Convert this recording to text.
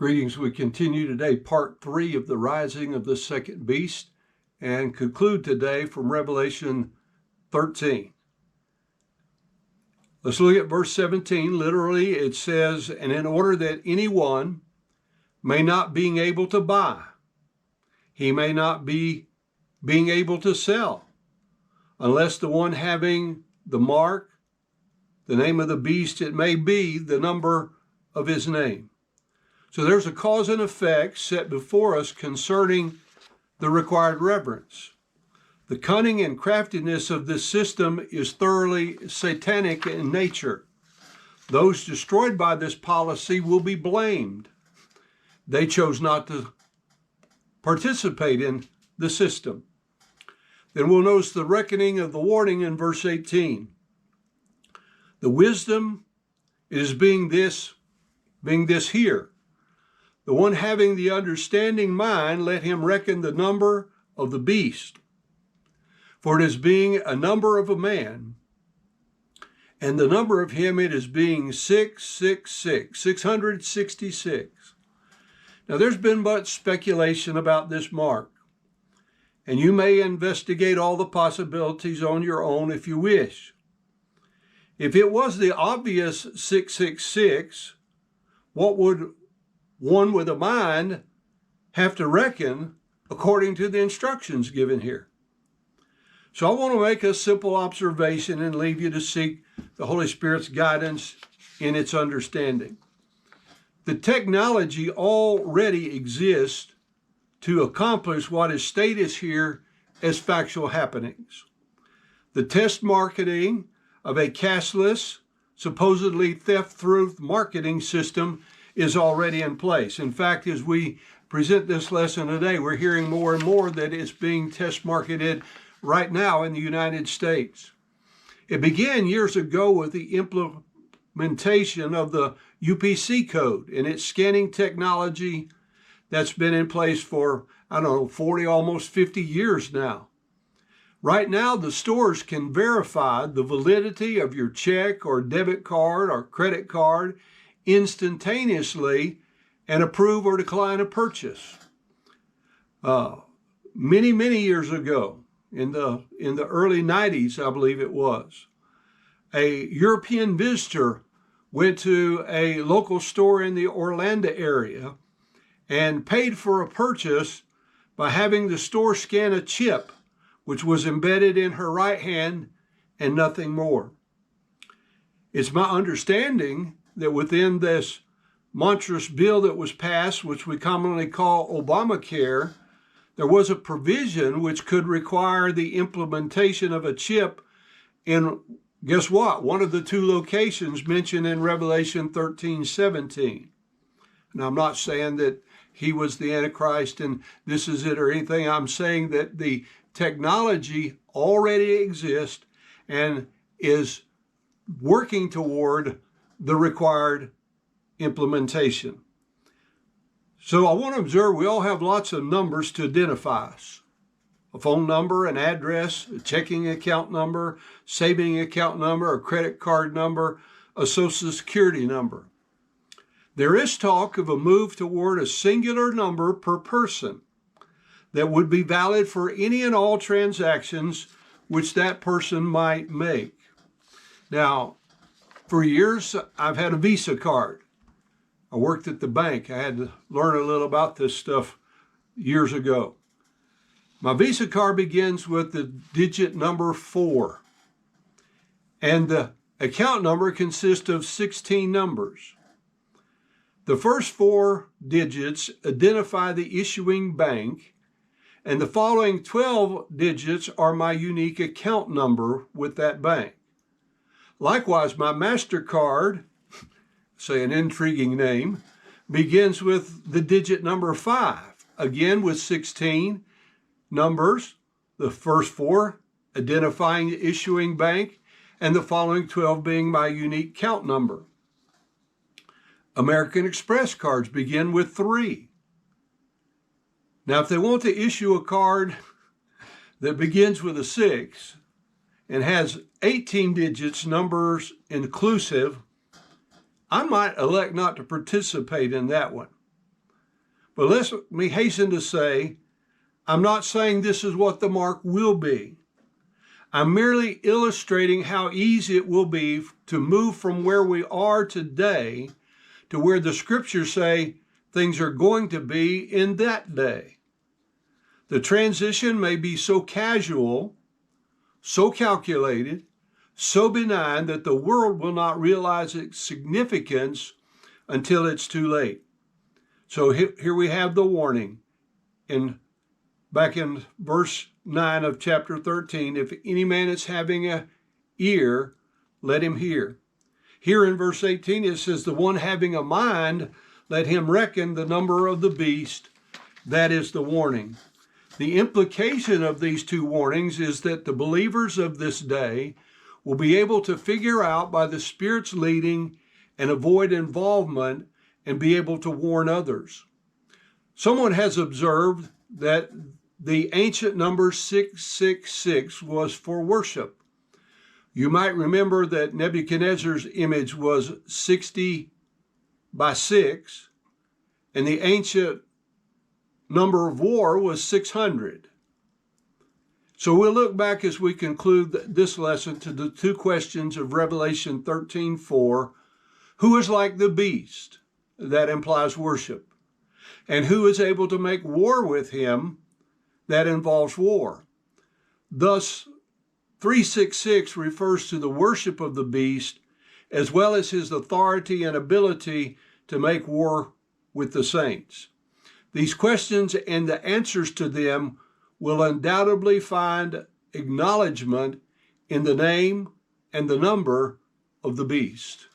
Greetings. We continue today part 3 of the rising of the second beast and conclude today from Revelation 13. Let's look at verse 17. Literally it says, "And in order that anyone may not being able to buy, he may not be being able to sell, unless the one having the mark, the name of the beast, it may be the number of his name." So there's a cause and effect set before us concerning the required reverence. The cunning and craftiness of this system is thoroughly satanic in nature. Those destroyed by this policy will be blamed. They chose not to participate in the system. Then we'll notice the reckoning of the warning in verse 18. The wisdom is being this here. The one having the understanding mind, let him reckon the number of the beast. For it is being a number of a man, and the number of him it is being 666. Now there's been much speculation about this mark, and you may investigate all the possibilities on your own if you wish. If it was the obvious 666, what would one with a mind have to reckon according to the instructions given here? So I want to make a simple observation and leave you to seek the Holy Spirit's guidance in its understanding. The technology already exists to accomplish what is stated here as factual happenings. The test marketing of a cashless, supposedly theft-proof marketing system is already in place. In fact, as we present this lesson today, we're hearing more and more that it's being test marketed right now in the United States. It began years ago with the implementation of the UPC code and its scanning technology that's been in place for, 40, almost 50 years now. Right now, the stores can verify the validity of your check or debit card or credit card instantaneously and approve or decline a purchase. Many years ago, in the early 90s, I believe it was, a European visitor went to a local store in the Orlando area and paid for a purchase by having the store scan a chip which was embedded in her right hand and nothing more. It's my understanding that within this monstrous bill that was passed, which we commonly call Obamacare, there was a provision which could require the implementation of a chip in, guess what, one of the two locations mentioned in Revelation 13:17. And I'm not saying that he was the Antichrist and this is it or anything. I'm saying that the technology already exists and is working toward the required implementation. So I want to observe we all have lots of numbers to identify us. A phone number, an address, a checking account number, saving account number, a credit card number, a social security number. There is talk of a move toward a singular number per person that would be valid for any and all transactions which that person might make. Now, for years, I've had a Visa card. I worked at the bank. I had to learn a little about this stuff years ago. My Visa card begins with the digit number 4. And the account number consists of 16 numbers. The first 4 digits identify the issuing bank, and the following 12 digits are my unique account number with that bank. Likewise, my MasterCard, say an intriguing name, begins with the digit number 5, again with 16 numbers, the first 4 identifying the issuing bank, and the following 12 being my unique account number. American Express cards begin with 3. Now, if they want to issue a card that begins with a 6 and has 18 digits, numbers inclusive, I might elect not to participate in that one. But let me hasten to say, I'm not saying this is what the mark will be. I'm merely illustrating how easy it will be to move from where we are today to where the scriptures say things are going to be in that day. The transition may be so casual, so calculated, so benign that the world will not realize its significance until it's too late. So here we have the warning back in verse 9 of chapter 13, if any man is having an ear, let him hear. Here in verse 18, it says, the one having a mind, let him reckon the number of the beast. That is the warning. The implication of these two warnings is that the believers of this day will be able to figure out by the Spirit's leading and avoid involvement and be able to warn others. Someone has observed that the ancient number 666 was for worship. You might remember that Nebuchadnezzar's image was 60 by 6, and the ancient number of war was 600. So we'll look back as we conclude this lesson to the two questions of Revelation 13:4. Who is like the beast? That implies worship. And who is able to make war with him? That involves war. Thus, 366 refers to the worship of the beast as well as his authority and ability to make war with the saints. These questions and the answers to them will undoubtedly find acknowledgement in the name and the number of the beast.